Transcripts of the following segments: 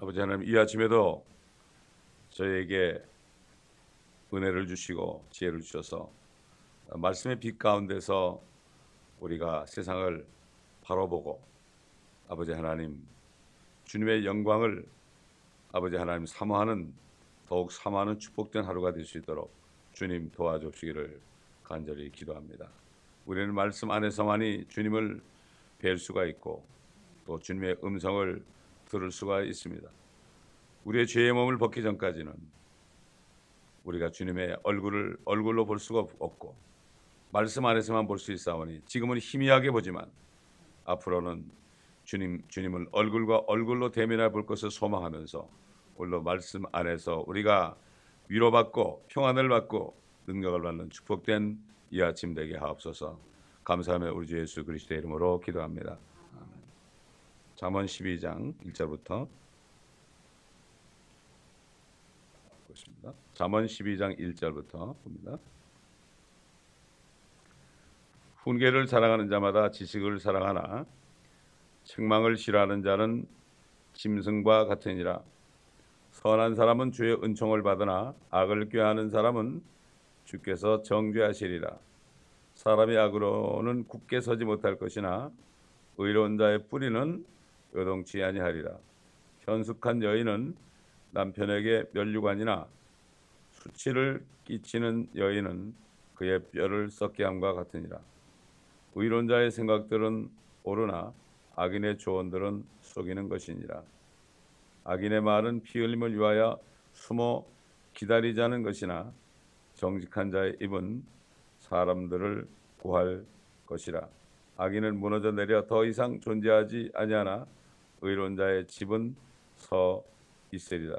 아버지 하나님, 이 아침에도 저희에게 은혜를 주시고 지혜를 주셔서 말씀의 빛 가운데서 우리가 세상을 바라보고 아버지 하나님 주님의 영광을 아버지 하나님 사모하는, 더욱 사모하는 축복된 하루가 될 수 있도록 주님 도와주시기를 간절히 기도합니다. 우리는 말씀 안에서만이 주님을 뵐 수가 있고 또 주님의 음성을 들을 수가 있습니다. 우리의 죄의 몸을 벗기 전까지는 우리가 주님의 얼굴로 볼 수가 없고 말씀 안에서만 볼 수 있사오니 지금은 희미하게 보지만 앞으로는 주님을 얼굴과 얼굴로 대면해 볼 것을 소망하면서 오늘도 말씀 안에서 우리가 위로받고 평안을 받고 능력을 받는 축복된 이 아침 되게 하옵소서. 감사하며 우리 주 예수 그리스도의 이름으로 기도합니다. 아멘. 잠언 12장 1절부터 보겠습니다. 잠언 12장 1절부터 봅니다. 훈계를 사랑하는 자마다 지식을 사랑하나 책망을 싫어하는 자는 짐승과 같으니라. 선한 사람은 주의 은총을 받으나 악을 꾀하는 사람은 주께서 정죄하시리라. 사람이 악으로는 굳게 서지 못할 것이나 의로운 자의 뿌리는 요동치 아니하리라. 현숙한 여인은 남편에게 면류관이나 수치를 끼치는 여인은 그의 뼈를 썩게 함과 같으니라. 의로운 자의 생각들은 옳으나 악인의 조언들은 속이는 것이니라. 악인의 말은 피 흘림을 위하여 숨어 기다리자는 것이나 정직한 자의 입은 사람들을 구할 것이라. 악인은 무너져 내려 더 이상 존재하지 아니하나 의로운 자의 집은 서 있으리라.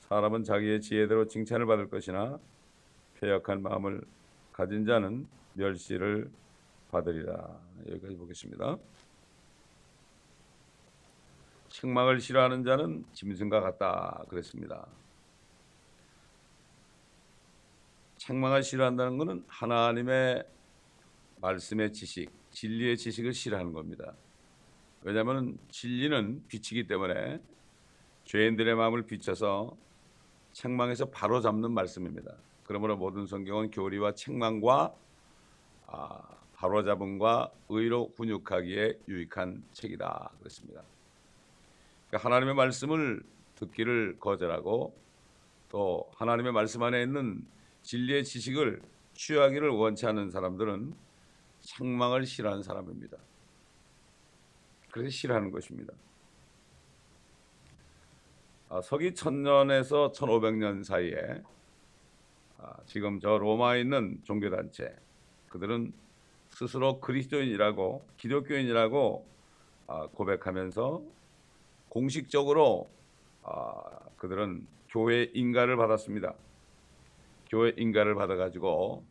사람은 자기의 지혜대로 칭찬을 받을 것이나 패역한 마음을 가진 자는 멸시를 받으리라. 여기까지 보겠습니다. 책망을 싫어하는 자는 짐승과 같다 그랬습니다. 책망을 싫어한다는 것은 하나님의 말씀의 지식, 진리의 지식을 싫어하는 겁니다. 왜냐하면 진리는 빛이기 때문에 죄인들의 마음을 비춰서 책망해서 바로잡는 말씀입니다. 그러므로 모든 성경은 교리와 책망과 바로잡음과 의로 훈육하기에 유익한 책이다 그랬습니다. 그러니까 하나님의 말씀을 듣기를 거절하고 또 하나님의 말씀 안에 있는 진리의 지식을 취하기를 원치 않는 사람들은 책망을 싫어하는 사람입니다. 그래서 싫어하는 것입니다. 서기 1000년에서 1500년 사이에 지금 저 로마에 있는 종교단체, 그들은 스스로 그리스도인이라고, 기독교인이라고 고백하면서 공식적으로 그들은 교회 인가를 받았습니다. 교회 인가를 받아가지고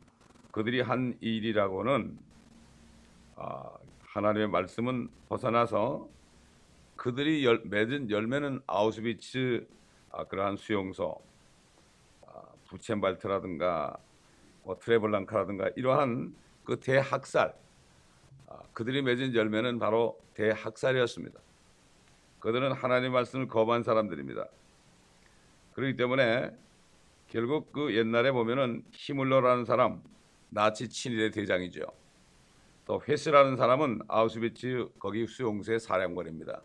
그들이 한 일이라고는 하나님의 말씀은 벗어나서 그들이 맺은 열매는 아우슈비츠 그러한 수용소, 부첸발트라든가 트레블랑카라든가 이러한 그 대학살, 그들이 맺은 열매는 바로 대학살이었습니다. 그들은 하나님의 말씀을 거부한 사람들입니다. 그렇기 때문에 결국 그 옛날에 보면은 히물러라는 사람, 나치 친일의 대장이죠. 또 헤스라는 사람은 아우슈비츠 거기 수용소의 사령관입니다.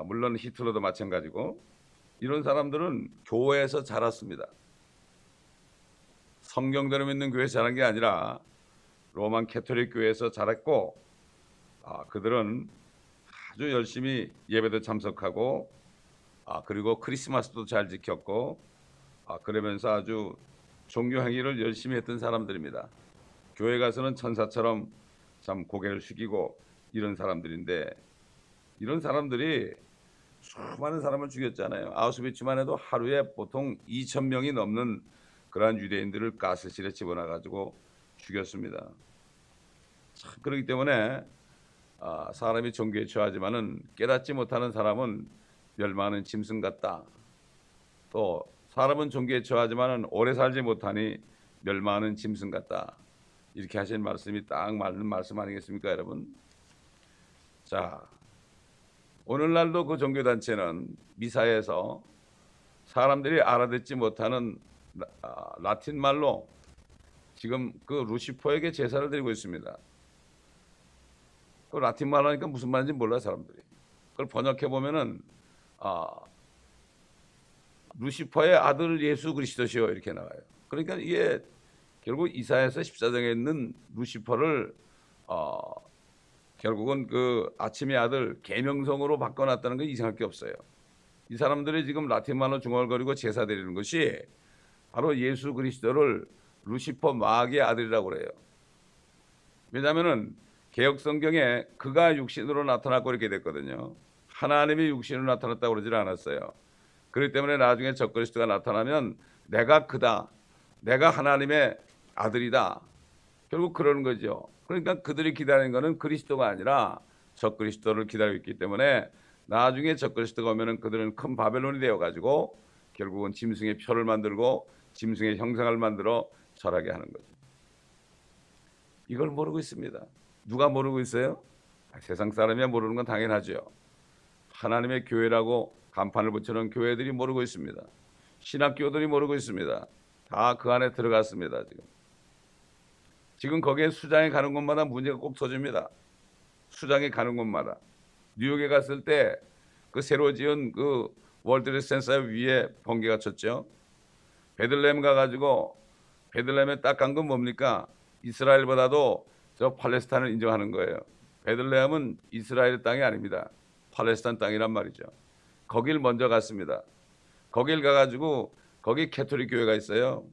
물론 히틀러도 마찬가지고 이런 사람들은 교회에서 자랐습니다. 성경대로 믿는 교회에서 자란 게 아니라 로만 캐톨릭 교회에서 자랐고 그들은 아주 열심히 예배도 참석하고 그리고 크리스마스도 잘 지켰고 그러면서 아주 종교 행위를 열심히 했던 사람들입니다. 교회 가서는 천사처럼 참 고개를 숙이고 이런 사람들인데 이런 사람들이 수많은 사람을 죽였잖아요. 아우슈비츠만 해도 하루에 보통 2000명이 넘는 그러한 유대인들을 가스실에 집어넣어가지고 죽였습니다. 참 그렇기 때문에 사람이 종교에 처하지만은 깨닫지 못하는 사람은 멸망하는 짐승 같다. 또 사람은 종교에 처하지만은 오래 살지 못하니 멸망하는 짐승 같다. 이렇게 하신 말씀이 딱 맞는 말씀 아니겠습니까, 여러분? 자, 오늘날도 그 종교단체는 미사에서 사람들이 알아듣지 못하는 라틴 말로 지금 그 루시퍼에게 제사를 드리고 있습니다. 그 라틴 말 하니까 무슨 말인지 몰라 사람들이. 그걸 번역해 보면은 루시퍼의 아들 예수 그리스도시요 이렇게 나와요. 그러니까 이게 결국 이사야서 14장에 있는 루시퍼를 결국은 그 아침의 아들 계명성으로 바꿔놨다는 게 이상할 게 없어요. 이 사람들이 지금 라틴 말로 중얼거리고 제사 드리는 것이 바로 예수 그리스도를 루시퍼 마귀의 아들이라고 그래요. 왜냐하면은 개역 성경에 그가 육신으로 나타났고 이렇게 됐거든요. 하나님이 육신으로 나타났다고 그러질 않았어요. 그렇기 때문에 나중에 적그리스도가 나타나면 내가 그다, 내가 하나님의 아들이다. 결국 그러는 거죠. 그러니까 그들이 기다리는 것은 그리스도가 아니라 적그리스도를 기다리고 있기 때문에 나중에 적그리스도가 오면은 그들은 큰 바벨론이 되어가지고 결국은 짐승의 표를 만들고 짐승의 형상을 만들어 절하게 하는 거죠. 이걸 모르고 있습니다. 누가 모르고 있어요? 세상 사람이야 모르는 건 당연하죠. 하나님의 교회라고 간판을 붙여놓은 교회들이 모르고 있습니다. 신학교들이 모르고 있습니다. 다 그 안에 들어갔습니다. 지금 거기에 수장에 가는 곳마다 문제가 꼭 터집니다. 수장에 가는 곳마다. 뉴욕에 갔을 때 그 새로 지은 그 월드트레이드 센터 위에 번개가 쳤죠. 베들레헴 가가지고 베들레헴에 딱 간 건 뭡니까? 이스라엘보다도 저 팔레스타인을 인정하는 거예요. 베들레헴은 이스라엘 땅이 아닙니다. 팔레스타인 땅이란 말이죠. 거길 먼저 갔습니다. 거길 가가지고 거기 캐톨릭 교회가 있어요.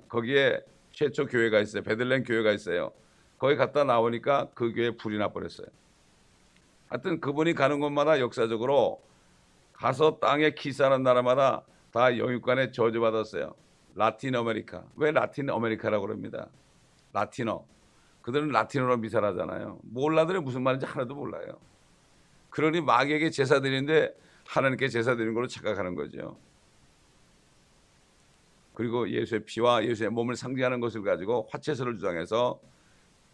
거기에 최초 교회가 있어요. 베들레헴 교회가 있어요. 거기 갔다 나오니까 그 교회에 불이 나버렸어요. 하여튼 그분이 가는 곳마다 역사적으로 가서 땅에 키스하는 나라마다 다 영육간에 저주받았어요. 라틴 아메리카. 왜 라틴 아메리카라고 그럽니다. 라틴어. 그들은 라틴어로 미사하잖아요. 몰라들이 무슨 말인지 하나도 몰라요. 그러니 마귀에게 제사 드리는데 하나님께 제사 드리는 걸로 착각하는 거죠. 그리고 예수의 피와 예수의 몸을 상징하는 것을 가지고 화채소를 주장해서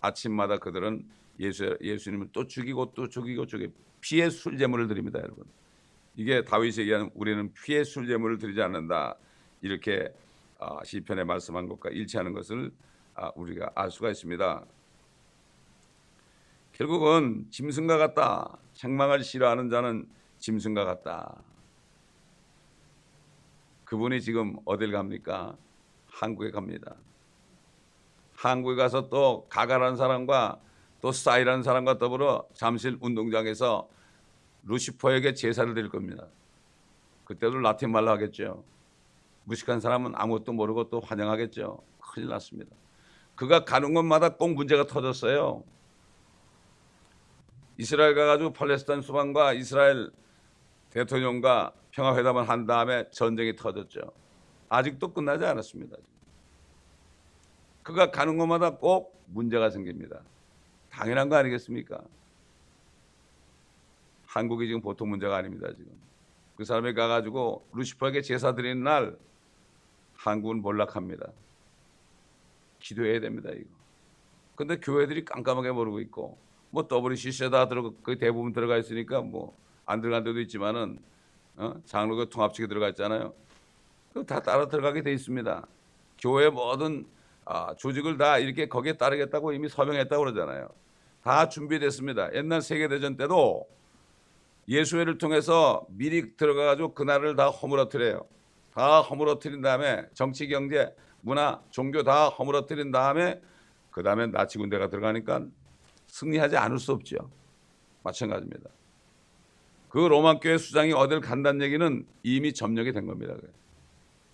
아침마다 그들은 예수님을 또 죽이고 피의 술제물을 드립니다, 여러분. 이게 다윗이 얘기하는 우리는 피의 술제물을 드리지 않는다. 이렇게 시편에 말씀한 것과 일치하는 것을 우리가 알 수가 있습니다. 결국은 짐승과 같다. 책망을 싫어하는 자는 짐승과 같다. 그분이 지금 어딜 갑니까? 한국에 갑니다. 한국에 가서 또 가가라는 사람과 또 싸이라는 사람과 더불어 잠실 운동장에서 루시퍼에게 제사를 드릴 겁니다. 그때도 라틴 말로 하겠죠. 무식한 사람은 아무것도 모르고 또 환영하겠죠. 큰일 났습니다. 그가 가는 곳마다 꼭 문제가 터졌어요. 이스라엘 가가지고 팔레스타인 수반과 이스라엘 대통령과 평화회담을 한 다음에 전쟁이 터졌죠. 아직도 끝나지 않았습니다. 그가 가는 곳마다 꼭 문제가 생깁니다. 당연한 거 아니겠습니까? 한국이 지금 보통 문제가 아닙니다. 지금 그 사람이 가가지고 루시퍼에게 제사 드리는 날 한국은 몰락합니다. 기도해야 됩니다. 이거. 근데 교회들이 깜깜하게 모르고 있고 뭐 WCC에 다 그 대부분 들어가 있으니까 뭐 안 들어간 데도 있지만은 장로교 통합식에 들어가 있잖아요. 그거 다 따라 들어가게 돼 있습니다. 교회 모든 조직을 다 이렇게 거기에 따르겠다고 이미 서명했다고 그러잖아요. 다 준비됐습니다. 옛날 세계대전 때도 예수회를 통해서 미리 들어가가지고 그날을 다 허물어뜨려요. 다 허물어뜨린 다음에 정치, 경제, 문화, 종교 다 허물어뜨린 다음에 그 다음에 나치 군대가 들어가니까 승리하지 않을 수 없죠. 마찬가지입니다. 그 로마 교회 수장이 어딜 간다는 얘기는 이미 점령이 된 겁니다.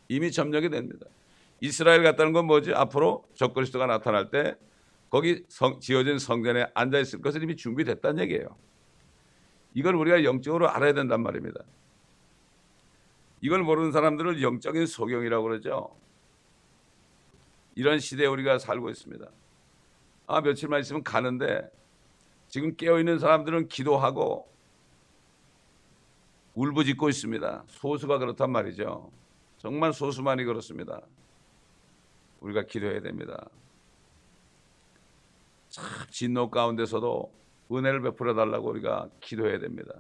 이미 점령이 됩니다. 이스라엘 갔다는 건 뭐지? 앞으로 적그리스도가 나타날 때 거기 지어진 성전에 앉아 있을 것을 이미 준비됐다는 얘기예요. 이걸 우리가 영적으로 알아야 된단 말입니다. 이걸 모르는 사람들을 영적인 소경이라고 그러죠. 이런 시대에 우리가 살고 있습니다. 며칠만 있으면 가는데 지금 깨어있는 사람들은 기도하고 울부짖고 있습니다. 소수가 그렇단 말이죠. 정말 소수만이 그렇습니다. 우리가 기도해야 됩니다. 참 진노 가운데서도 은혜를 베풀어 달라고 우리가 기도해야 됩니다.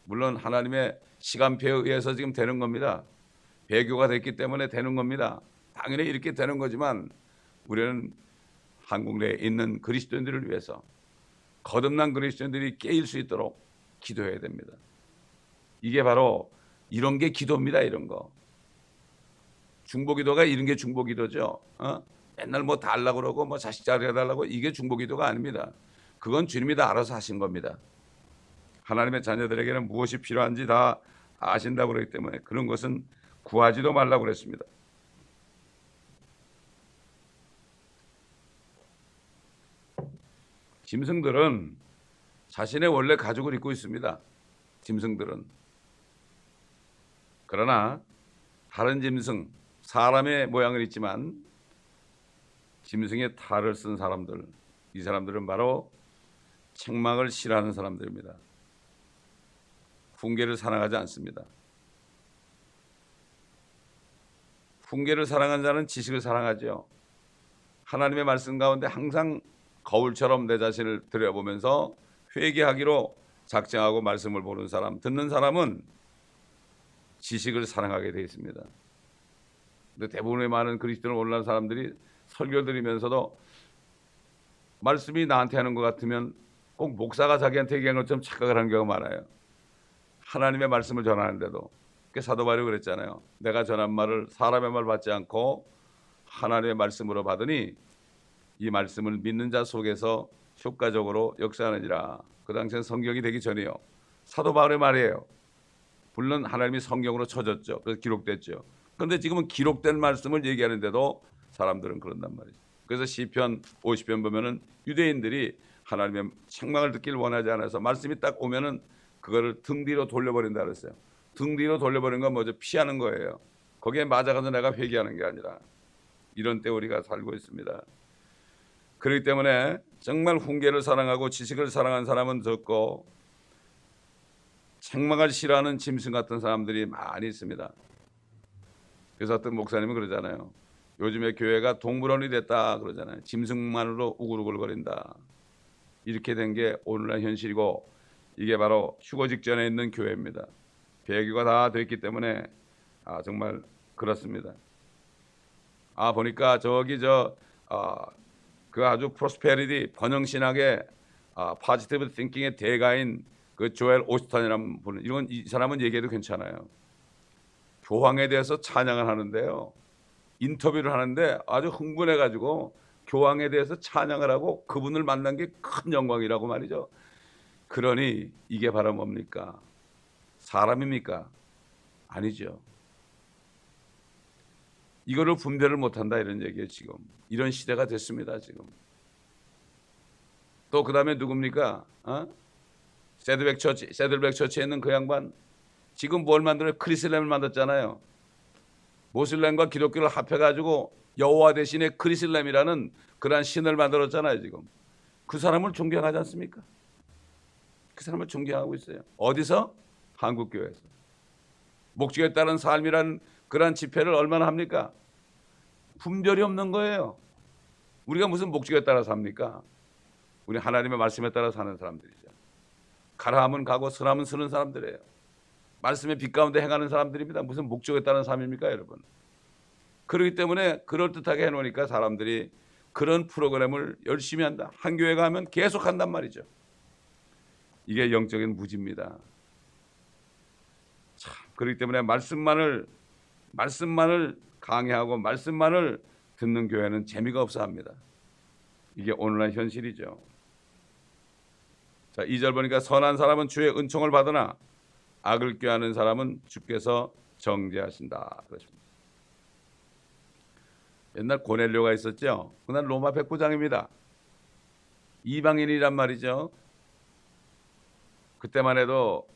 물론 하나님의 시간표에 의해서 지금 되는 겁니다. 배교가 됐기 때문에 되는 겁니다. 당연히 이렇게 되는 거지만 우리는 한국 내에 있는 그리스도인들을 위해서 거듭난 그리스도인들이 깨일 수 있도록 기도해야 됩니다. 이게 바로 이런 게 기도입니다. 이런 거. 중보기도가 이런 게 중보기도죠. 맨날 뭐 달라고 그러고 뭐 자식 잘해달라고, 이게 중보기도가 아닙니다. 그건 주님이 다 알아서 하신 겁니다. 하나님의 자녀들에게는 무엇이 필요한지 다 아신다고 그러기 때문에 그런 것은 구하지도 말라고 그랬습니다. 짐승들은 자신의 원래 가죽을 입고 있습니다. 짐승들은. 그러나 다른 짐승, 사람의 모양을 있지만 짐승의 탈을 쓴 사람들, 이 사람들은 바로 책망을 싫어하는 사람들입니다. 훈계를 사랑하지 않습니다. 훈계를 사랑하는 자는 지식을 사랑하죠. 하나님의 말씀 가운데 항상 거울처럼 내 자신을 들여보면서 회개하기로 작정하고 말씀을 보는 사람, 듣는 사람은 지식을 사랑하게 되어 있습니다. 근데 대부분의 많은 그리스도를 올라온 사람들이 설교 드리면서도 말씀이 나한테 하는 것 같으면 꼭 목사가 자기한테 얘기한 것처럼 착각을 하는 경우가 많아요. 하나님의 말씀을 전하는데도. 사도 바울이 그랬잖아요. 내가 전한 말을 사람의 말 받지 않고 하나님의 말씀으로 받으니 이 말씀을 믿는 자 속에서 효과적으로 역사하느니라. 그 당시엔 성경이 되기 전이요. 사도 바울의 말이에요. 물론 하나님이 성경으로 쳐졌죠. 그래서 기록됐죠. 그런데 지금은 기록된 말씀을 얘기하는데도 사람들은 그런단 말이죠. 그래서 시편 50편 보면은 유대인들이 하나님의 책망을 듣기를 원하지 않아서 말씀이 딱 오면은 그거를 등 뒤로 돌려버린다 그랬어요. 등 뒤로 돌려버리는 건 뭐죠? 피하는 거예요. 거기에 맞아가서 내가 회개하는 게 아니라. 이런 때 우리가 살고 있습니다. 그렇기 때문에 정말 훈계를 사랑하고 지식을 사랑하는 사람은 적고 책망을 싫어하는 짐승 같은 사람들이 많이 있습니다. 그래서 어떤 목사님은 그러잖아요. 요즘에 교회가 동물원이 됐다 그러잖아요. 짐승만으로 우글우글거린다. 이렇게 된 게 오늘날 현실이고 이게 바로 휴거 직전에 있는 교회입니다. 배교가 다 됐기 때문에 정말 그렇습니다. 보니까 저기 그 아주 프로스페리티 번영신학의 포지티브 띵킹의 대가인 그 조엘 오스턴이라는 분, 이 사람은 얘기해도 괜찮아요. 교황에 대해서 찬양을 하는데요. 인터뷰를 하는데 아주 흥분해가지고 교황에 대해서 찬양을 하고 그분을 만난 게 큰 영광이라고 말이죠. 그러니 이게 바로 뭡니까? 사람입니까? 아니죠. 이거를 분별을 못한다 이런 얘기예요. 지금 이런 시대가 됐습니다. 지금 또 그 다음에 누굽니까? 세들백 처치에 있는 그 양반 지금 뭘 만들어요? 크리슬렘을 만들었잖아요. 모슬렘과 기독교를 합해가지고 여호와 대신에 크리슬렘이라는 그러한 신을 만들었잖아요. 지금 그 사람을 존경하지 않습니까? 그 사람을 존경하고 있어요. 어디서? 한국교회에서. 목적에 따른 삶이라는 그러한 집회를 얼마나 합니까? 분별이 없는 거예요. 우리가 무슨 목적에 따라 삽니까? 우리 하나님의 말씀에 따라 사는 사람들이죠. 가라 하면 가고 서라면 서는 사람들이에요. 말씀의 빛 가운데 행하는 사람들입니다. 무슨 목적에 따른 삶입니까, 여러분? 그렇기 때문에 그럴듯하게 해놓으니까 사람들이 그런 프로그램을 열심히 한다. 한 교회 가면 계속 한단 말이죠. 이게 영적인 무지입니다. 참, 그렇기 때문에 말씀만을 강의하고 말씀만을 듣는 교회는 재미가 없어 합니다. 이게 오늘날 현실이죠. 자, 2절 보니까 선한 사람은 주의 은총을 받으나 악을 꾀하는 사람은 주께서 정죄하신다. 그렇습니다. 옛날 고넬료가 있었죠. 그날 로마 백부장입니다. 이방인이란 말이죠. 그때만 해도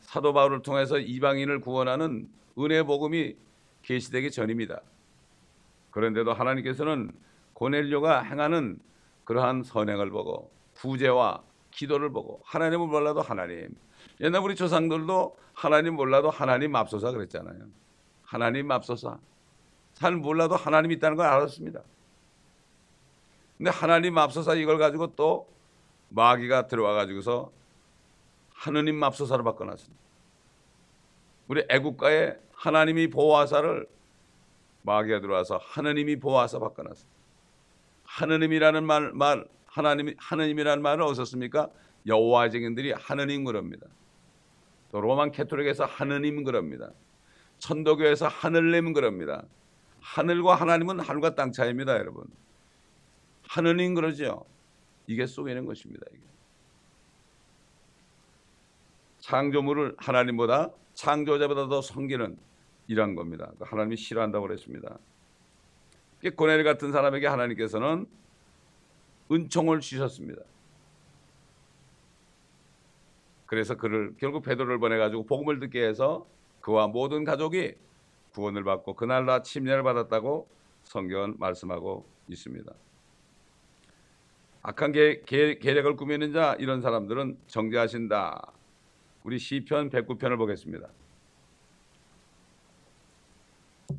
사도 바울을 통해서 이방인을 구원하는 은혜 복음이 계시되기 전입니다. 그런데도 하나님께서는 고넬료가 행하는 그러한 선행을 보고 구제와 기도를 보고 하나님을 몰라도 하나님. 옛날 우리 조상들도 하나님 몰라도 하나님 맙소사 그랬잖아요. 하나님 맙소사. 잘 몰라도 하나님 있다는 걸 알았습니다. 근데 하나님 맙소사 이걸 가지고 또 마귀가 들어와 가지고서 하느님 맙소사로 바꿔놨습니다. 우리 애국가에 하나님이 보호하사를 마귀가 들어와서 하느님이 보호하사 바꿔놨습니다. 하느님이라는 하느님이라는 말은 어디서 씁니까? 여호와의 증인들이 하느님 그럽니다. 또 로만 캐톨릭에서 하느님 그럽니다. 천도교에서 하늘님 그럽니다. 하늘과 하나님은 하늘과 땅 차이입니다, 여러분. 하느님 그러죠. 이게 속이는 것입니다. 이게. 창조물을 하나님보다 창조자보다 더 섬기는 이런 겁니다. 하나님이 싫어한다고 그랬습니다. 고넬 같은 사람에게 하나님께서는 은총을 주셨습니다. 그래서 그를 결국 베드로를 보내가지고 복음을 듣게 해서 그와 모든 가족이 구원을 받고 그날라 침례를 받았다고 성경은 말씀하고 있습니다. 악한 계략을 꾸미는 자 이런 사람들은 정죄하신다. 우리 시편 109편을 보겠습니다.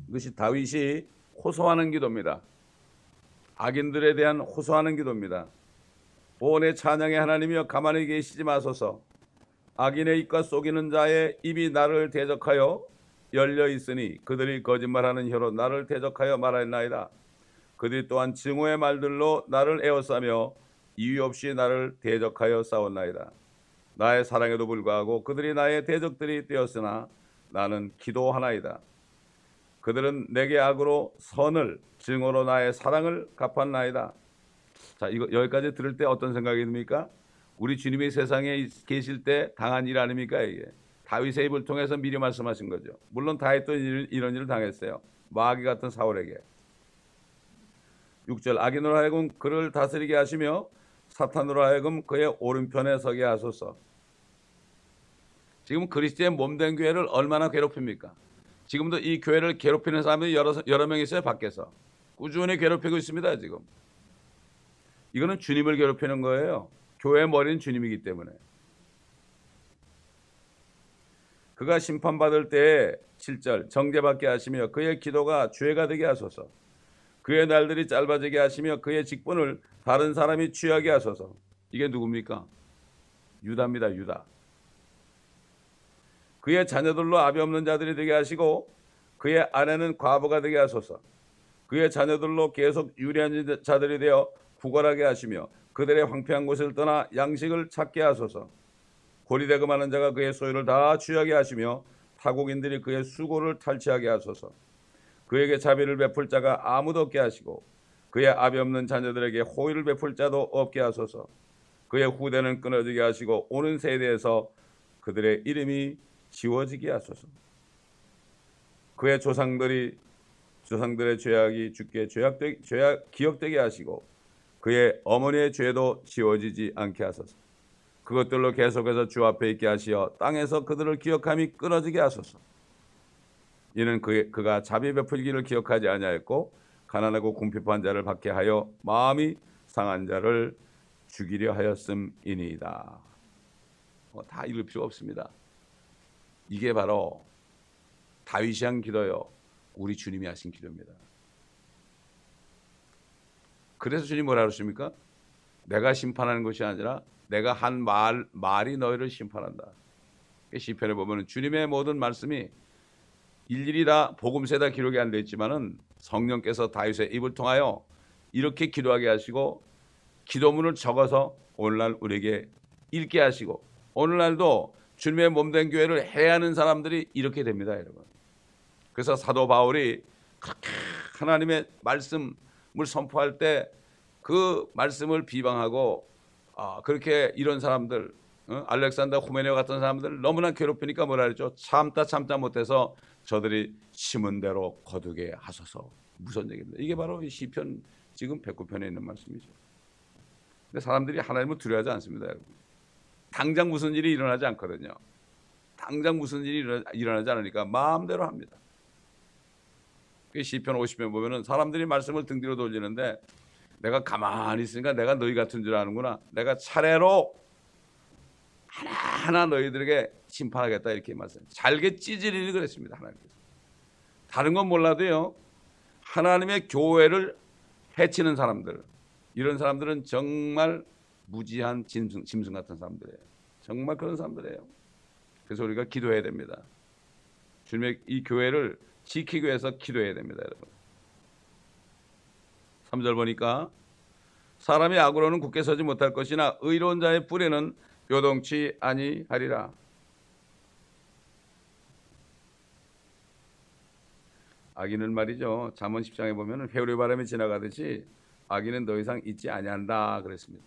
이것이 다윗이 호소하는 기도입니다. 악인들에 대한 호소하는 기도입니다. 오 내 찬양의 하나님이여 가만히 계시지 마소서. 악인의 입과 속이는 자의 입이 나를 대적하여 열려 있으니 그들이 거짓말하는 혀로 나를 대적하여 말하나이다. 그들이 또한 증오의 말들로 나를 에워싸며 이유 없이 나를 대적하여 싸웠나이다. 나의 사랑에도 불구하고 그들이 나의 대적들이 되었으나 나는 기도하나이다. 그들은 내게 악으로 선을 증오로 나의 사랑을 갚았나이다. 자, 이거 여기까지 들을 때 어떤 생각이 듭니까? 우리 주님이 세상에 계실 때 당한 일 아닙니까? 이게 다윗의 입을 통해서 미리 말씀하신 거죠. 물론 다윗도 이런 일을 당했어요. 마귀 같은 사울에게. 6절 악인으로 하여금 그를 다스리게 하시며 사탄으로 하여금 그의 오른편에 서게 하소서. 지금 그리스도의 몸된 교회를 얼마나 괴롭힙니까? 지금도 이 교회를 괴롭히는 사람들이 여러 명 있어요. 밖에서 꾸준히 괴롭히고 있습니다. 지금 이거는 주님을 괴롭히는 거예요. 교회의 머리는 주님이기 때문에. 그가 심판받을 때에 7절 정죄받게 하시며 그의 기도가 죄가 되게 하소서. 그의 날들이 짧아지게 하시며 그의 직분을 다른 사람이 취하게 하소서. 이게 누굽니까? 유다입니다. 유다. 그의 자녀들로 아비 없는 자들이 되게 하시고 그의 아내는 과부가 되게 하소서. 그의 자녀들로 계속 유리한 자들이 되어 구걸하게 하시며 그들의 황폐한 곳을 떠나 양식을 찾게 하소서. 고리대금하는 자가 그의 소유를 다 취하게 하시며 타국인들이 그의 수고를 탈취하게 하소서. 그에게 자비를 베풀 자가 아무도 없게 하시고 그의 아비 없는 자녀들에게 호의를 베풀 자도 없게 하소서. 그의 후대는 끊어지게 하시고 오는 세대에서 그들의 이름이 지워지게 하소서. 그의 조상들의 죄악이 주께 기억되게 하시고 그의 어머니의 죄도 지워지지 않게 하소서. 그것들로 계속해서 주 앞에 있게 하시어 땅에서 그들을 기억함이 끊어지게 하소서. 이는 그가 자비 베풀기를 기억하지 아니하였고 가난하고 궁핍한 자를 박해하여 마음이 상한 자를 죽이려 하였음이니이다. 다 읽을 필요 없습니다. 이게 바로 다윗이 한 기도요. 우리 주님이 하신 기도입니다. 그래서 주님 뭐라 그러십니까? 내가 심판하는 것이 아니라 내가 한 말이 너희를 심판한다. 시편에 보면 주님의 모든 말씀이 일일이 다 복음서에다 기록이 안 되어 있지만은 성령께서 다윗의 입을 통하여 이렇게 기도하게 하시고 기도문을 적어서 오늘날 우리에게 읽게 하시고 오늘날도 주님의 몸된 교회를 해하는 사람들이 이렇게 됩니다, 여러분. 그래서 사도 바울이 그렇게 하나님의 말씀을 선포할 때 그 말씀을 비방하고 그렇게 이런 사람들 알렉산더 후메네오 같은 사람들 너무나 괴롭히니까 뭐라 그랬죠? 참다 못해서 저들이 심은 대로 거두게 하소서. 무슨 얘기입니다. 이게 바로 이 시편 지금 109편에 있는 말씀이죠. 근데 사람들이 하나님을 두려워하지 않습니다, 여러분. 당장 무슨 일이 일어나지 않거든요. 당장 무슨 일이 일어나지 않으니까 마음대로 합니다. 시편 50편 보면은 사람들이 말씀을 등 뒤로 돌리는데 내가 가만히 있으니까 내가 너희 같은 줄 아는구나. 내가 차례로 하나하나 너희들에게 심판하겠다 이렇게 말씀. 잘게 찌질이니 그랬습니다, 하나님께서. 다른 건 몰라도요. 하나님의 교회를 해치는 사람들, 이런 사람들은 정말 무지한 짐승 같은 사람들이에요. 정말 그런 사람들이에요. 그래서 우리가 기도해야 됩니다. 주님의 이 교회를 지키기 위해서 기도해야 됩니다, 여러분. 3절 보니까 사람이 악으로는 굳게 서지 못할 것이나 의로운 자의 뿌리는 요동치 아니하리라. 악인은 말이죠. 잠언 10장에 보면 회오리 바람이 지나가듯이 악인은 더 이상 있지 아니한다 그랬습니다.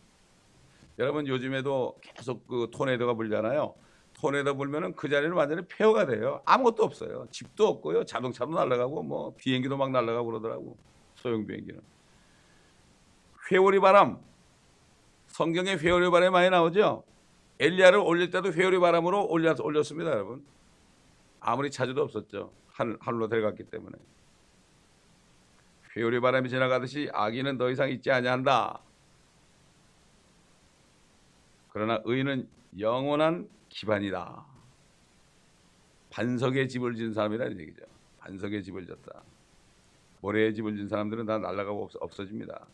여러분 요즘에도 계속 그 토네이도가 불잖아요. 토네이도 불면은 그 자리는 완전히 폐허가 돼요. 아무것도 없어요. 집도 없고요. 자동차도 날아가고 뭐 비행기도 막 날아가고 그러더라고. 소형 비행기는. 회오리 바람. 성경에 회오리 바람이 많이 나오죠. 엘리야를 올릴 때도 회오리 바람으로 올렸습니다, 여러분. 아무리 차주도 없었죠. 하늘로 데려갔기 때문에. 회오리 바람이 지나가듯이 악인은 더 이상 있지 아니한다. 그러나 의인은 영원한 기반이다. 반석에 집을 지은 사람이라는 얘기죠. 반석에 집을 졌다. 모래에 집을 지은 사람들은 다 날아가고 없어집니다.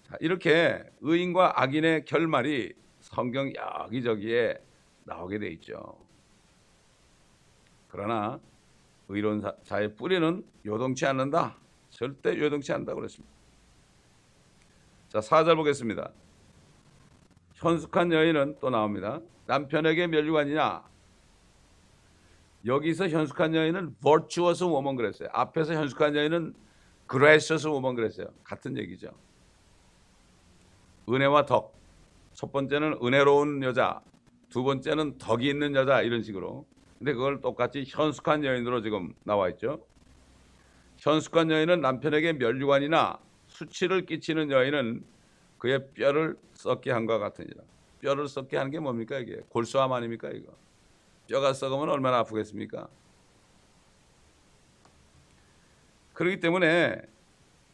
자, 이렇게 의인과 악인의 결말이 성경 여기저기에 나오게 돼 있죠. 그러나 의로운 자의 뿌리는 요동치 않는다. 절대 요동치 않는다 그랬습니다. 자, 4절 보겠습니다. 현숙한 여인은 또 나옵니다. 남편에게 면류관이냐. 여기서 현숙한 여인은 virtuous woman 그랬어요. 앞에서 현숙한 여인은 gracious woman 그랬어요. 같은 얘기죠. 은혜와 덕. 첫 번째는 은혜로운 여자, 두 번째는 덕이 있는 여자 이런 식으로. 근데 그걸 똑같이 현숙한 여인으로 지금 나와 있죠. 현숙한 여인은 남편에게 면류관이나 수치를 끼치는 여인은 그의 뼈를 썩게 한과 같으니라. 뼈를 썩게 하는 게 뭡니까 이게? 골수암 아닙니까 이거? 뼈가 썩으면 얼마나 아프겠습니까? 그렇기 때문에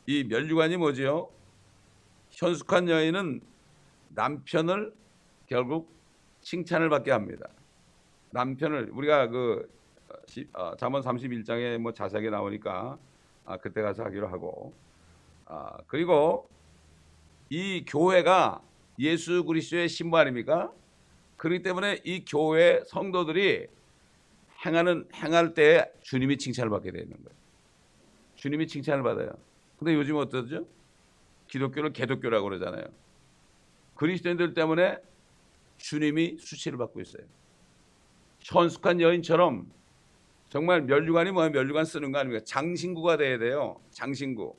이 면류관이 뭐지요? 현숙한 여인은 남편을 결국 칭찬을 받게 합니다. 남편을 우리가 그 잠언 31장에 뭐 자세하게 나오니까 그때 가서 하기로 하고 그리고 이 교회가 예수 그리스도의 신부 아닙니까? 그렇기 때문에 이 교회 성도들이 행할 때 주님이 칭찬을 받게 되는 거예요. 주님이 칭찬을 받아요. 근데 요즘 어떠죠? 기독교를 개독교라고 그러잖아요. 그리스도인들 때문에 주님이 수치를 받고 있어요. 현숙한 여인처럼 정말 면류관이 뭐야? 면류관 쓰는 거 아닙니까? 장신구가 돼야 돼요. 장신구.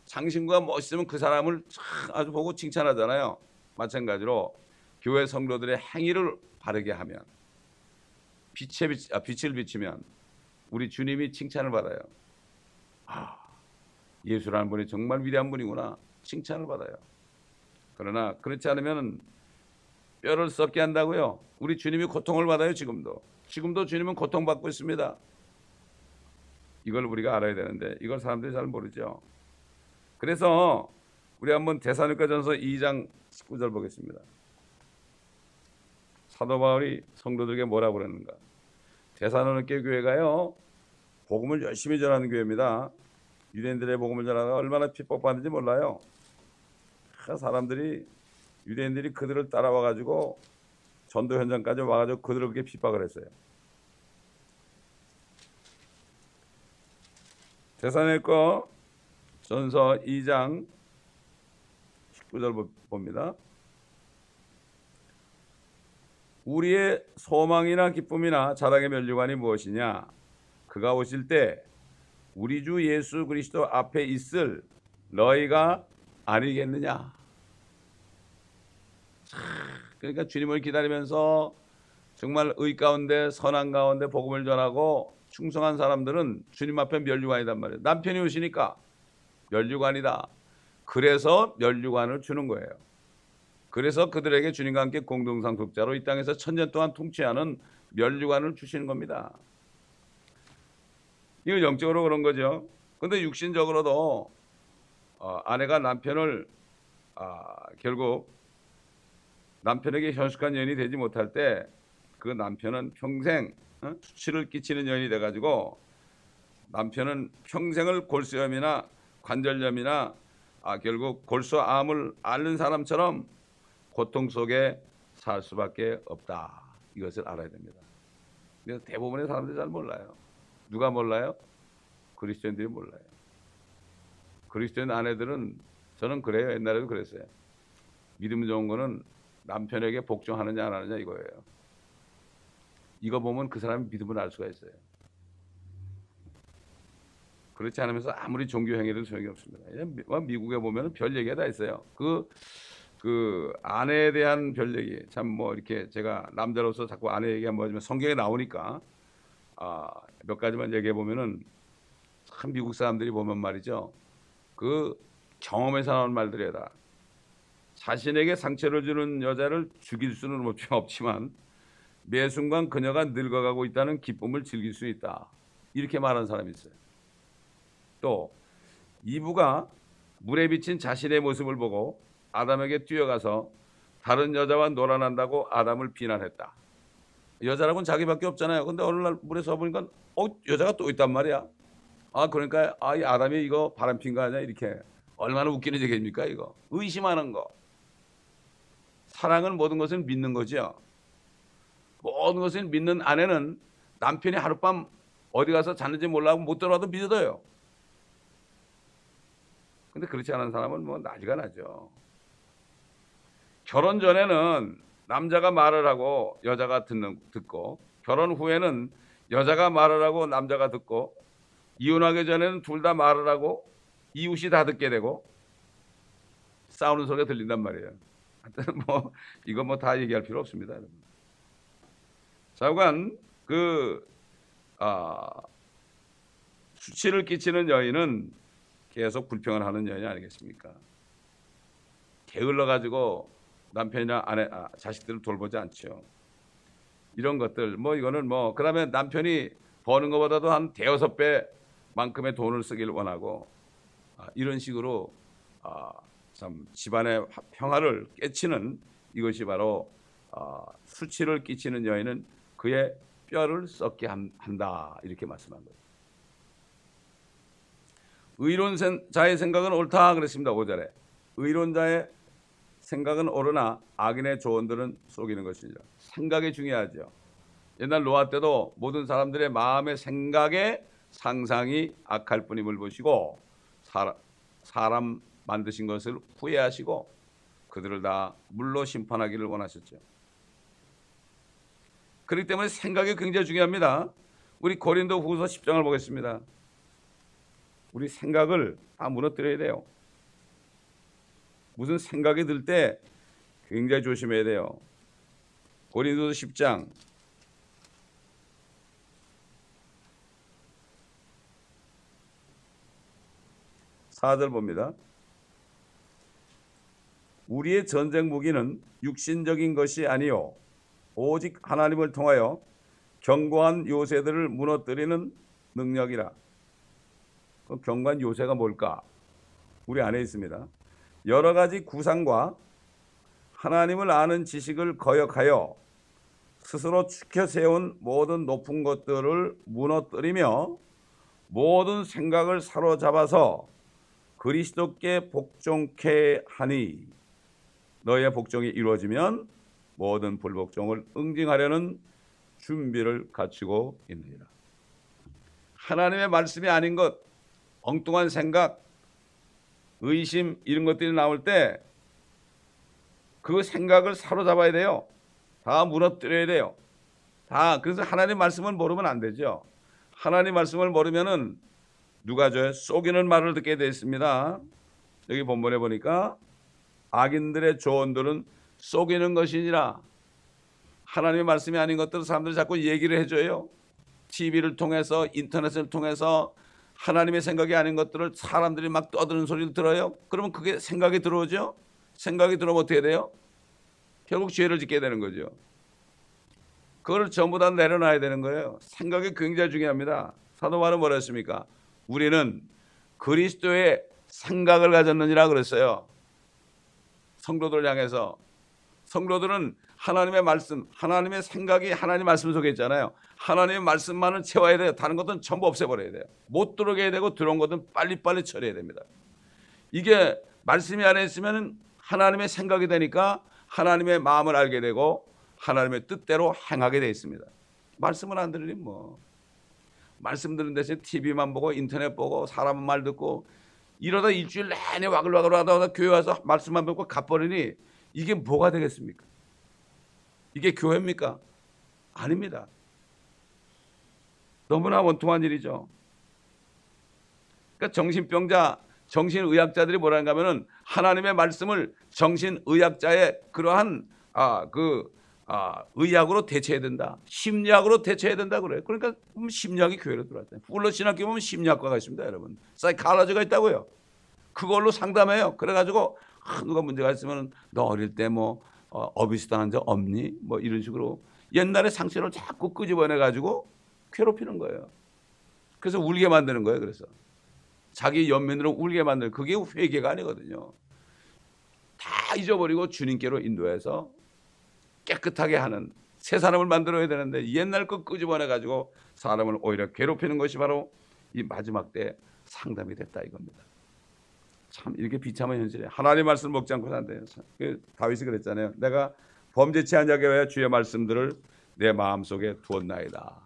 장신구가 멋있으면 그 사람을 아주 보고 칭찬하잖아요. 마찬가지로 교회 성도들의 행위를 바르게 하면 빛을 비치면 우리 주님이 칭찬을 받아요. 예수라는 분이 정말 위대한 분이구나. 칭찬을 받아요. 그러나 그렇지 않으면 뼈를 썩게 한다고요. 우리 주님이 고통을 받아요. 지금도 주님은 고통받고 있습니다. 이걸 우리가 알아야 되는데 이걸 사람들이 잘 모르죠. 그래서 우리 한번 데살로니가전서 2장 19절 보겠습니다. 사도 바울이 성도들에게 뭐라고 그러는가. 데살로니가 교회가요 복음을 열심히 전하는 교회입니다. 유대인들의 복음을 전하다가 얼마나 핍박받는지 몰라요. 유대인들이 그들을 따라와가지고 전도 현장까지 와가지고 그들을 그렇게 핍박을 했어요. 데살로니가 전서 2장 19절 봅니다. 우리의 소망이나 기쁨이나 자랑의 면류관이 무엇이냐? 그가 오실 때 우리 주 예수 그리스도 앞에 있을 너희가 아니겠느냐? 그러니까 주님을 기다리면서 정말 의 가운데 선한 가운데 복음을 전하고 충성한 사람들은 주님 앞에 면류관이단 말이에요. 남편이 오시니까 면류관이다. 그래서 면류관을 주는 거예요. 그래서 그들에게 주님과 함께 공동상속자로 이 땅에서 천년 동안 통치하는 면류관을 주시는 겁니다. 이거 영적으로 그런 거죠. 근데 육신적으로도 아내가 남편을 결국 남편에게 현숙한 여인이 되지 못할 때 그 남편은 평생 수치를 끼치는 여인이 돼가지고 남편은 평생을 골수염이나 관절염이나 결국 골수암을 앓는 사람처럼 고통 속에 살 수밖에 없다. 이것을 알아야 됩니다. 그래서 대부분의 사람들이 잘 몰라요. 누가 몰라요? 그리스도인들이 몰라요. 그리스도인 아내들은, 저는 그래요. 옛날에도 그랬어요. 믿음 좋은 거는 남편에게 복종하느냐 안 하느냐 이거예요. 이거 보면 그 사람의 믿음을 알 수가 있어요. 그렇지 않으면서 아무리 종교 행위를 소용이 없습니다. 미국에 보면 별 얘기가 다 있어요. 그 아내에 대한 별 얘기, 참 뭐 이렇게 제가 남자로서 자꾸 아내 얘기하면 뭐지만 성경에 나오니까 몇 가지만 얘기해 보면은 참 미국 사람들이 보면 말이죠. 그 경험에서 나오는 말들이다. 자신에게 상처를 주는 여자를 죽일 수는 없지만 매 순간 그녀가 늙어가고 있다는 기쁨을 즐길 수 있다. 이렇게 말하는 사람이 있어요. 또 이브가 물에 비친 자신의 모습을 보고 아담에게 뛰어가서 다른 여자와 놀아난다고 아담을 비난했다. 여자라고는 자기밖에 없잖아요. 근데 어느 날 물에 서 보니까 여자가 또 있단 말이야. 그러니까 이 아담이 이거 바람핀 거 아니야? 이렇게 얼마나 웃기는 얘기입니까 이거. 의심하는 거. 사랑은 모든 것을 믿는 거죠. 모든 것을 믿는 아내는 남편이 하룻밤 어디 가서 잤는지 몰라고 못 들어와도 믿어요. 근데 그렇지 않은 사람은 뭐 난리가 나죠. 결혼 전에는 남자가 말을 하고 여자가 듣고, 결혼 후에는 여자가 말을 하고 남자가 듣고, 이혼하기 전에는 둘 다 말을 하고 이웃이 다 듣게 되고 싸우는 소리가 들린단 말이에요. 하여튼 뭐 이거 뭐 다 얘기할 필요 없습니다. 자관 수치를 끼치는 여인은 계속 불평을 하는 여인이 아니겠습니까? 게을러 가지고 남편이나 아내, 자식들을 돌보지 않죠. 이런 것들 이거는 그러면 남편이 버는 것보다도 한 대여섯 배 만큼의 돈을 쓰길 원하고 이런 식으로 참 집안의 평화를 깨치는 이것이 바로 수치를 끼치는 여인은 그의 뼈를 썩게 한다 이렇게 말씀한 거예요. 의로운 자의 생각은 옳다 그랬습니다. 5절에 의로운 자의 생각은 옳으나 악인의 조언들은 속이는 것이죠. 생각이 중요하죠. 옛날 노아 때도 모든 사람들의 마음의 생각의 상상이 악할 뿐임을 보시고 사람 만드신 것을 후회하시고 그들을 다 물로 심판하기를 원하셨죠. 그렇기 때문에 생각이 굉장히 중요합니다. 우리 고린도 후서 10장을 보겠습니다. 우리 생각을 다 무너뜨려야 돼요. 무슨 생각이 들 때 굉장히 조심해야 돼요. 고린도서 10장 4절 봅니다. 우리의 전쟁 무기는 육신적인 것이 아니요 오직 하나님을 통하여 견고한 요새들을 무너뜨리는 능력이라. 그 견고한 요새가 뭘까? 우리 안에 있습니다. 여러 가지 구상과 하나님을 아는 지식을 거역하여 스스로 축혀 세운 모든 높은 것들을 무너뜨리며 모든 생각을 사로잡아서 그리스도께 복종케 하니 너의 복종이 이루어지면 모든 불복종을 응징하려는 준비를 갖추고 있느니라. 하나님의 말씀이 아닌 것, 엉뚱한 생각, 의심 이런 것들이 나올 때 그 생각을 사로잡아야 돼요. 다 무너뜨려야 돼요. 그래서 하나님 말씀을 모르면 안 되죠. 하나님 말씀을 모르면은 누가 줘요? 속이는 말을 듣게 되어 있습니다. 여기 본문에 보니까 악인들의 조언들은 속이는 것이니라. 하나님의 말씀이 아닌 것들을 사람들이 자꾸 얘기를 해줘요. TV를 통해서 인터넷을 통해서 하나님의 생각이 아닌 것들을 사람들이 막 떠드는 소리를 들어요. 그러면 그게 생각이 들어오죠. 생각이 들어오면 어떻게 돼요? 결국 죄를 짓게 되는 거죠. 그걸 전부 다 내려놔야 되는 거예요. 생각이 굉장히 중요합니다. 사도 바울은 뭐라 했습니까? 우리는 그리스도의 생각을 가졌느니라 그랬어요. 성도들 향해서. 성도들은 하나님의 말씀, 하나님의 생각이 하나님 말씀 속에 있잖아요. 하나님의 말씀만을 채워야 돼요. 다른 것은 전부 없애버려야 돼요. 못 들어오게 해야 되고 들어온 것은 빨리빨리 처리해야 됩니다. 이게 말씀이 안에 있으면 하나님의 생각이 되니까 하나님의 마음을 알게 되고 하나님의 뜻대로 행하게 되어 있습니다. 말씀을 안 들으니 뭐 말씀 듣는 대신 TV만 보고 인터넷 보고 사람 말 듣고 이러다 일주일 내내 와글와글 하다가 교회 와서 말씀만 듣고 가버리니 이게 뭐가 되겠습니까? 이게 교회입니까? 아닙니다. 너무나 원통한 일이죠. 그러니까 정신병자, 정신의학자들이 뭐라는가 하면은 하나님의 말씀을 정신의학자의 그러한 의학으로 대체해야 된다. 심리학으로 대체해야 된다 그래요. 그러니까 심리학이 교회로 들어왔다. 풀러 신학교 보면 심리학과가 있습니다, 여러분. 사이칼러지가 있다고요. 그걸로 상담해요. 그래가지고 누가 문제가 있으면 너 어릴 때 뭐 어비스당한 적 없니? 뭐 이런 식으로 옛날의 상처를 자꾸 끄집어내가지고 괴롭히는 거예요. 그래서 울게 만드는 거예요. 그래서 자기 연민으로 울게 만드는 그게 회개가 아니거든요. 다 잊어버리고 주님께로 인도해서 깨끗하게 하는 새 사람을 만들어야 되는데 옛날 거 끄집어내가지고 사람을 오히려 괴롭히는 것이 바로 이 마지막 때 상담이 됐다 이겁니다. 참 이렇게 비참한 현실에 하나님의 말씀을 먹지 않고 산대요. 다윗이 그랬잖아요. 내가 범죄치 아니하게 위하여 주의 말씀들을 내 마음속에 두었나이다.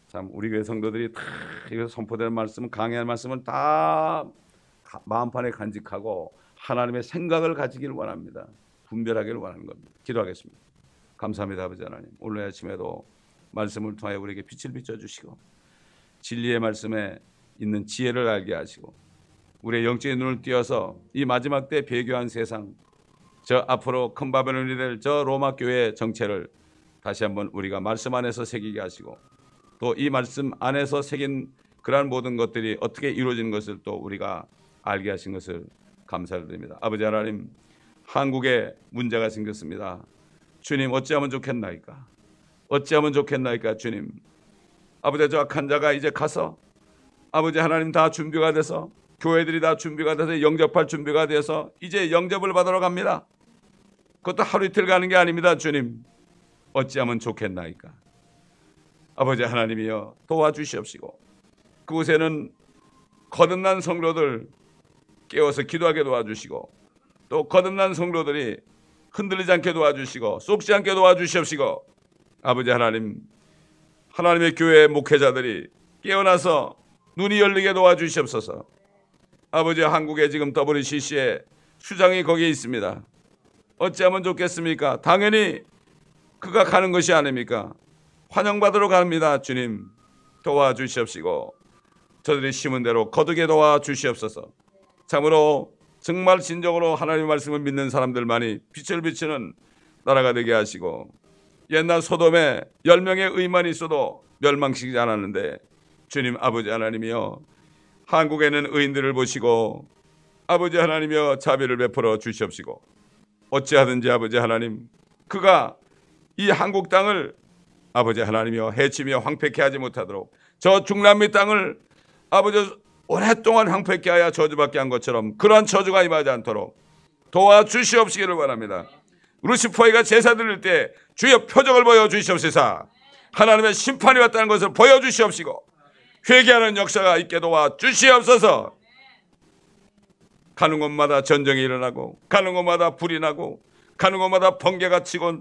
참 우리 교회 성도들이 다 이거 선포되는 말씀, 강해할 말씀을 다 마음판에 간직하고 하나님의 생각을 가지기를 원합니다. 분별하기를 원하는 겁니다. 기도하겠습니다. 감사합니다, 아버지 하나님. 오늘 아침에도 말씀을 통하여 우리에게 빛을 비춰주시고 진리의 말씀에 있는 지혜를 알게 하시고 우리의 영적인 눈을 띄어서 이 마지막 때 배교한 세상, 저 앞으로 큰 바벨론이 될 저 로마 교회의 정체를 다시 한번 우리가 말씀 안에서 새기게 하시고 또 이 말씀 안에서 새긴 그러한 모든 것들이 어떻게 이루어지는 것을 또 우리가 알게 하신 것을 감사를 드립니다. 아버지 하나님, 한국에 문제가 생겼습니다. 주님 어찌하면 좋겠나이까? 어찌하면 좋겠나이까 주님. 아버지 저 악한 자가 이제 가서 아버지 하나님 다 준비가 돼서 교회들이 다 준비가 돼서 영접할 준비가 돼서 이제 영접을 받으러 갑니다. 그것도 하루 이틀 가는 게 아닙니다. 주님 어찌하면 좋겠나이까? 아버지 하나님이여 도와주시옵시고 그곳에는 거듭난 성도들 깨워서 기도하게 도와주시고 또 거듭난 성도들이 흔들리지 않게 도와주시고 쏟지 않게 도와주시옵시고 아버지 하나님 하나님의 교회 목회자들이 깨어나서 눈이 열리게 도와주시옵소서. 아버지 한국에 지금 WCC의 수장이 거기에 있습니다. 어찌하면 좋겠습니까? 당연히 그가 가는 것이 아닙니까? 환영받으러 갑니다. 주님 도와주시옵시고 저들이 심은 대로 거두게 도와주시옵소서. 참으로 정말 진정으로 하나님의 말씀을 믿는 사람들만이 빛을 비추는 나라가 되게 하시고 옛날 소돔에 10명의 의만이 있어도 멸망시키지 않았는데 주님 아버지 하나님이여 한국에는 의인들을 보시고 아버지 하나님이여 자비를 베풀어 주시옵시고 어찌하든지 아버지 하나님 그가 이 한국 땅을 아버지 하나님이여 해치며 황폐케 하지 못하도록 저 중남미 땅을 아버지 오랫동안 황폐케 하여 저주받게 한 것처럼 그러한 저주가 임하지 않도록 도와주시옵시기를 원합니다. 루시퍼가 제사 드릴 때 주의 표적을 보여주시옵시사 하나님의 심판이 왔다는 것을 보여주시옵시고 회개하는 역사가 있게 도와주시옵소서. 가는 곳마다 전쟁이 일어나고 가는 곳마다 불이 나고 가는 곳마다 번개가 치고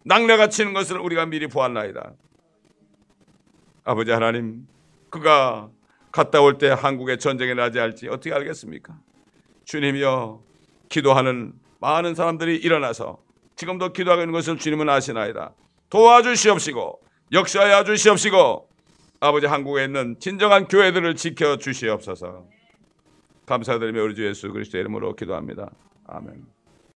낙뢰가 치는 것을 우리가 미리 보았나이다. 아버지 하나님 그가 갔다 올 때 한국에 전쟁이 나지 않을지 어떻게 알겠습니까? 주님이여 기도하는 많은 사람들이 일어나서 지금도 기도하고 있는 것을 주님은 아시나이다. 도와주시옵시고 역사하여 주시옵시고 아버지 한국에 있는 진정한 교회들을 지켜주시옵소서. 감사드리며 우리 주 예수 그리스도의 이름으로 기도합니다. 아멘.